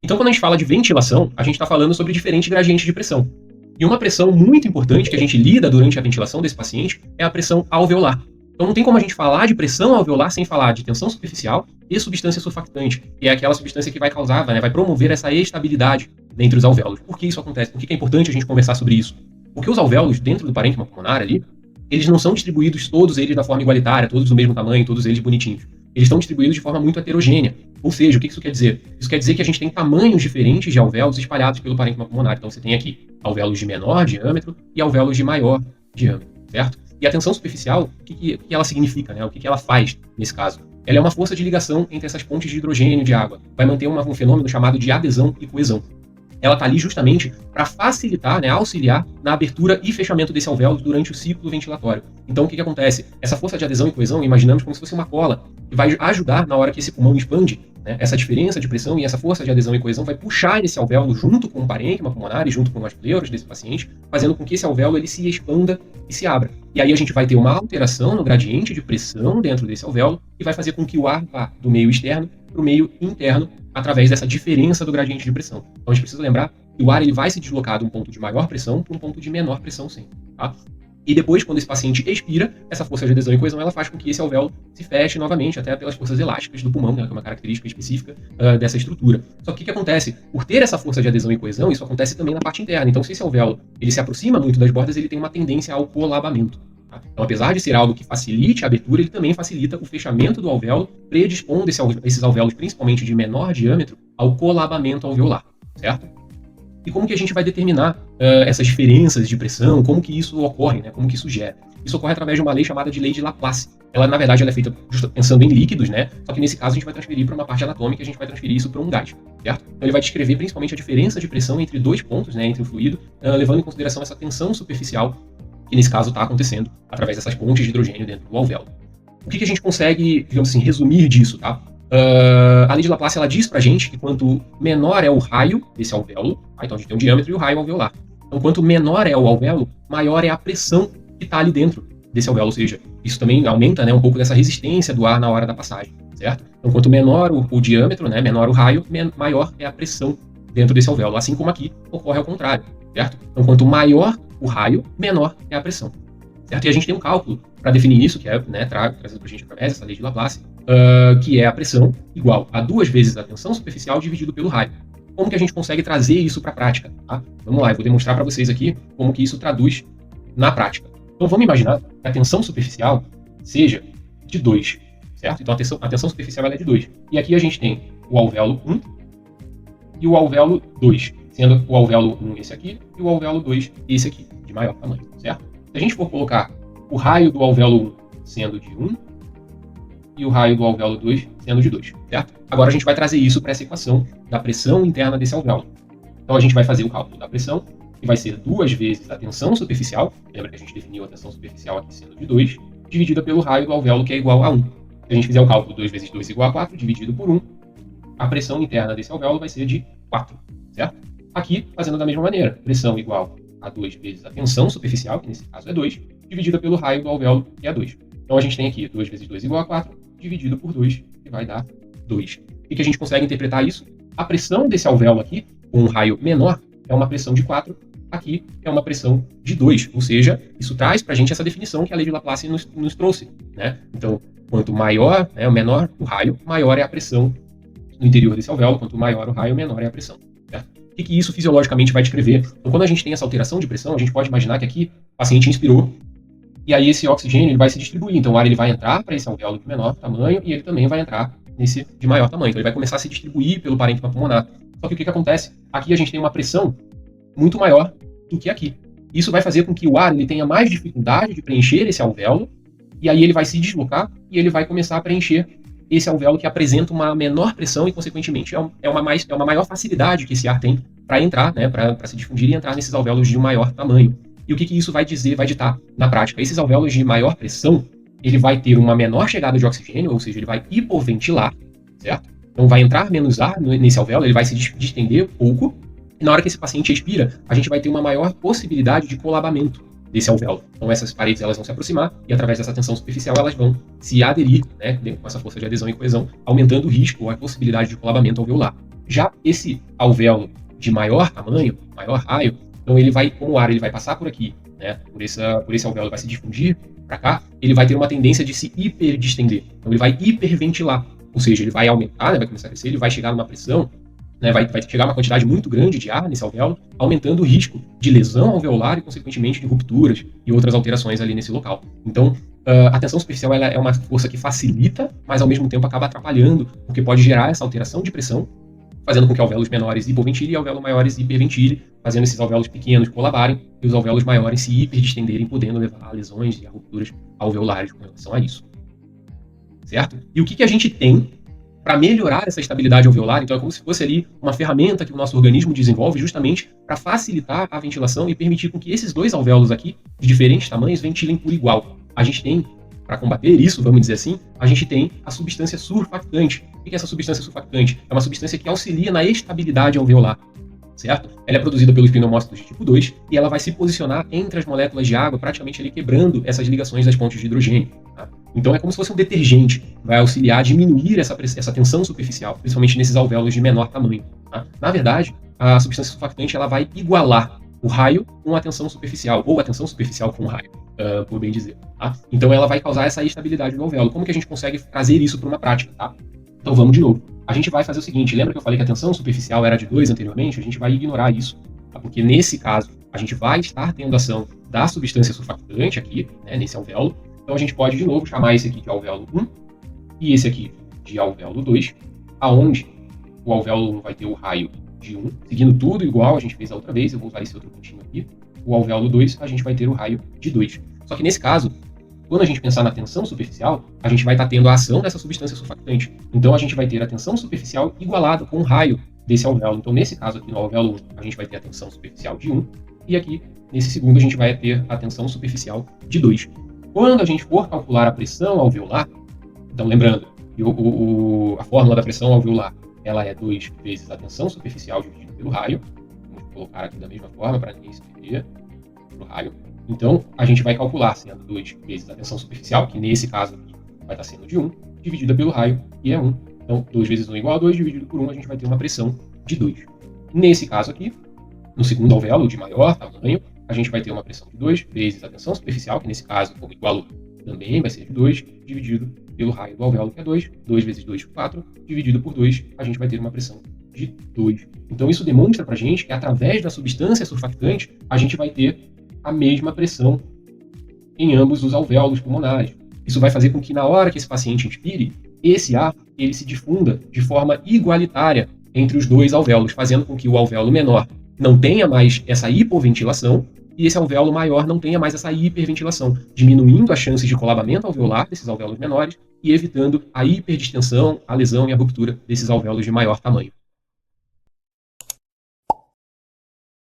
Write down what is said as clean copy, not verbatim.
Então, quando a gente fala de ventilação, a gente está falando sobre diferentes gradientes de pressão. E uma pressão muito importante que a gente lida durante a ventilação desse paciente é a pressão alveolar. Então, não tem como a gente falar de pressão alveolar sem falar de tensão superficial e substância surfactante, que é aquela substância que vai causar, vai promover essa estabilidade dentre os alvéolos. Por que isso acontece? Por que é importante a gente conversar sobre isso? Porque os alvéolos dentro do parênquima pulmonar ali, eles não são distribuídos todos eles da forma igualitária, todos do mesmo tamanho, todos eles bonitinhos. Eles estão distribuídos de forma muito heterogênea. Ou seja, o que isso quer dizer? Isso quer dizer que a gente tem tamanhos diferentes de alvéolos espalhados pelo parênquima pulmonar. Então você tem aqui alvéolos de menor diâmetro e alvéolos de maior diâmetro, certo? E a tensão superficial, o que ela significa, né? O que ela faz nesse caso? Ela é uma força de ligação entre essas pontes de hidrogênio e de água. Vai manter um fenômeno chamado de adesão e coesão. Ela está ali justamente para facilitar, auxiliar na abertura e fechamento desse alvéolo durante o ciclo ventilatório. Então, o que acontece? Essa força de adesão e coesão, imaginamos como se fosse uma cola, que vai ajudar na hora que esse pulmão expande, essa diferença de pressão e essa força de adesão e coesão vai puxar esse alvéolo junto com o parênquima pulmonar e junto com as pleuras desse paciente, fazendo com que esse alvéolo ele se expanda e se abra. E aí a gente vai ter uma alteração no gradiente de pressão dentro desse alvéolo e vai fazer com que o ar vá do meio externo para o meio interno através dessa diferença do gradiente de pressão. Então a gente precisa lembrar que o ar ele vai se deslocar de um ponto de maior pressão para um ponto de menor pressão sempre, tá? E depois, quando esse paciente expira, essa força de adesão e coesão ela faz com que esse alvéolo se feche novamente, até pelas forças elásticas do pulmão, que é uma característica específica dessa estrutura. Só que o que acontece? Por ter essa força de adesão e coesão, isso acontece também na parte interna. Então, se esse alvéolo ele se aproxima muito das bordas, ele tem uma tendência ao colabamento. Tá? Então, apesar de ser algo que facilite a abertura, ele também facilita o fechamento do alvéolo, predispondo esses alvéolos, principalmente de menor diâmetro, ao colabamento alveolar, certo? E como que a gente vai determinar essas diferenças de pressão, como que isso ocorre, como que isso gera? Isso ocorre através de uma lei chamada de lei de Laplace. Ela, na verdade, ela é feita pensando em líquidos, Só que nesse caso a gente vai transferir para uma parte anatômica, a gente vai transferir isso para um gás, certo? Então ele vai descrever principalmente a diferença de pressão entre dois pontos, entre o fluido, levando em consideração essa tensão superficial, que nesse caso está acontecendo através dessas pontes de hidrogênio dentro do alvéolo. O que a gente consegue, digamos assim, resumir disso, tá? A lei de Laplace ela diz pra gente que quanto menor é o raio desse alvéolo, então a gente tem um diâmetro e o raio alveolar. Então quanto menor é o alvéolo, maior é a pressão que está ali dentro desse alvéolo, ou seja, isso também aumenta um pouco dessa resistência do ar na hora da passagem, certo? Então quanto menor o diâmetro, menor o raio, maior é a pressão dentro desse alvéolo, assim como aqui ocorre ao contrário, certo? Então quanto maior o raio, menor é a pressão, certo? E a gente tem um cálculo para definir isso, que é trazido para a gente através dessa lei de Laplace, que é a pressão igual a 2 vezes a tensão superficial dividido pelo raio. Como que a gente consegue trazer isso para a prática? Tá? Vamos lá, eu vou demonstrar para vocês aqui como que isso traduz na prática. Então vamos imaginar que a tensão superficial seja de 2, certo? Então a tensão superficial ela é de 2. E aqui a gente tem o alvéolo 1 e o alvéolo 2, sendo o alvéolo 1 esse aqui e o alvéolo 2 esse aqui, de maior tamanho, certo? Se a gente for colocar o raio do alvéolo 1 sendo de 1 e o raio do alvéolo 2 sendo de 2, certo? Agora a gente vai trazer isso para essa equação da pressão interna desse alvéolo. Então a gente vai fazer o cálculo da pressão, que vai ser 2 vezes a tensão superficial, lembra que a gente definiu a tensão superficial aqui sendo de 2, dividida pelo raio do alvéolo, que é igual a 1. Se a gente fizer o cálculo 2 vezes 2 igual a 4, dividido por 1, a pressão interna desse alvéolo vai ser de 4, certo? Aqui, fazendo da mesma maneira, pressão igual a 2 vezes a tensão superficial, que nesse caso é 2, dividida pelo raio do alvéolo, que é 2. Então a gente tem aqui 2 vezes 2 igual a 4, dividido por 2, que vai dar 2. E que a gente consegue interpretar isso? A pressão desse alvéolo aqui, com um raio menor, é uma pressão de 4, aqui é uma pressão de 2. Ou seja, isso traz para a gente essa definição que a lei de Laplace nos trouxe, Então, quanto maior, menor o raio, maior é a pressão no interior desse alvéolo, quanto maior o raio, menor é a pressão. Certo? O que isso fisiologicamente vai descrever? Então, quando a gente tem essa alteração de pressão, a gente pode imaginar que aqui o paciente inspirou, e aí esse oxigênio ele vai se distribuir. Então o ar ele vai entrar para esse alvéolo de menor tamanho e ele também vai entrar nesse de maior tamanho. Então ele vai começar a se distribuir pelo parênquima pulmonar. Só que o que acontece? Aqui a gente tem uma pressão muito maior do que aqui. Isso vai fazer com que o ar ele tenha mais dificuldade de preencher esse alvéolo, e aí ele vai se deslocar e ele vai começar a preencher esse alvéolo que apresenta uma menor pressão e, consequentemente, é uma maior facilidade que esse ar tem para entrar, para se difundir e entrar nesses alvéolos de um maior tamanho. E o que isso vai ditar na prática? Esses alvéolos de maior pressão, ele vai ter uma menor chegada de oxigênio, ou seja, ele vai hipoventilar, certo? Então vai entrar menos ar nesse alvéolo, ele vai se distender pouco, e na hora que esse paciente expira, a gente vai ter uma maior possibilidade de colabamento desse alvéolo. Então essas paredes elas vão se aproximar, e através dessa tensão superficial elas vão se aderir, com essa força de adesão e coesão, aumentando o risco ou a possibilidade de colabamento alveolar. Já esse alvéolo de maior tamanho, maior raio, então ele vai, como o ar ele vai passar por aqui, né, por esse alvéolo vai se difundir para cá, ele vai ter uma tendência de se hiperdistender. Então ele vai hiperventilar, ou seja, ele vai aumentar, né, vai começar a crescer, ele vai chegar numa pressão, né, vai chegar uma quantidade muito grande de ar nesse alvéolo, aumentando o risco de lesão alveolar e, consequentemente, de rupturas e outras alterações ali nesse local. Então, a tensão superficial ela é uma força que facilita, mas ao mesmo tempo acaba atrapalhando, porque pode gerar essa alteração de pressão, fazendo com que alvéolos menores hipoventilem e alvéolos maiores hiperventilem, fazendo esses alvéolos pequenos colabarem e os alvéolos maiores se hiperdistenderem, podendo levar a lesões e a rupturas alveolares com relação a isso. Certo? E o que a gente tem para melhorar essa estabilidade alveolar? Então é como se fosse ali uma ferramenta que o nosso organismo desenvolve justamente para facilitar a ventilação e permitir com que esses dois alvéolos aqui, de diferentes tamanhos, ventilem por igual. A gente tem, para combater isso, vamos dizer assim, a gente tem a substância surfactante. O que é essa substância surfactante? É uma substância que auxilia na estabilidade alveolar, certo? Ela é produzida pelos pneumócitos de tipo 2 e ela vai se posicionar entre as moléculas de água, praticamente ali quebrando essas ligações das pontes de hidrogênio. Tá? Então é como se fosse um detergente, vai auxiliar a diminuir essa tensão superficial, principalmente nesses alvéolos de menor tamanho. Tá? Na verdade, a substância surfactante ela vai igualar o raio com a tensão superficial, ou a tensão superficial com o raio, por bem dizer. Tá? Então ela vai causar essa estabilidade do alvéolo. Como que a gente consegue trazer isso para uma prática? Tá? Então vamos de novo. A gente vai fazer o seguinte, lembra que eu falei que a tensão superficial era de 2 anteriormente? A gente vai ignorar isso, tá? Porque nesse caso a gente vai estar tendo ação da substância surfactante aqui, né, nesse alvéolo. Então a gente pode de novo chamar esse aqui de alvéolo 1 e esse aqui de alvéolo 2, aonde o alvéolo 1 vai ter o raio de 1, seguindo tudo igual a gente fez a outra vez, eu vou usar esse outro pontinho aqui. O alvéolo 2, a gente vai ter o raio de 2. Só que nesse caso, quando a gente pensar na tensão superficial, a gente vai estar tendo a ação dessa substância surfactante. Então a gente vai ter a tensão superficial igualada com o raio desse alvéolo. Então nesse caso aqui no alvéolo 1, a gente vai ter a tensão superficial de 1, e aqui nesse segundo a gente vai ter a tensão superficial de 2. Quando a gente for calcular a pressão alveolar, então lembrando, a fórmula da pressão alveolar ela é 2 vezes a tensão superficial dividida pelo raio. Vamos colocar aqui da mesma forma para ninguém se perder, pelo raio. Então, a gente vai calcular sendo 2 vezes a tensão superficial, que nesse caso aqui vai estar sendo de 1, dividida pelo raio, e é 1. Então, 2 vezes 1 igual a 2, dividido por 1, a gente vai ter uma pressão de 2. Nesse caso aqui, no segundo alvéolo, de maior tamanho, a gente vai ter uma pressão de 2 vezes a tensão superficial, que nesse caso, como igualou, também vai ser de 2, dividido pelo raio do alvéolo, que é 2. 2 vezes 2, 4, dividido por 2, a gente vai ter uma pressão de 2. Então, isso demonstra para a gente que, através da substância surfactante, a gente vai ter a mesma pressão em ambos os alvéolos pulmonares. Isso vai fazer com que, na hora que esse paciente inspire, esse ar ele se difunda de forma igualitária entre os dois alvéolos, fazendo com que o alvéolo menor não tenha mais essa hipoventilação e esse alvéolo maior não tenha mais essa hiperventilação, diminuindo as chances de colabamento alveolar desses alvéolos menores e evitando a hiperdistensão, a lesão e a ruptura desses alvéolos de maior tamanho.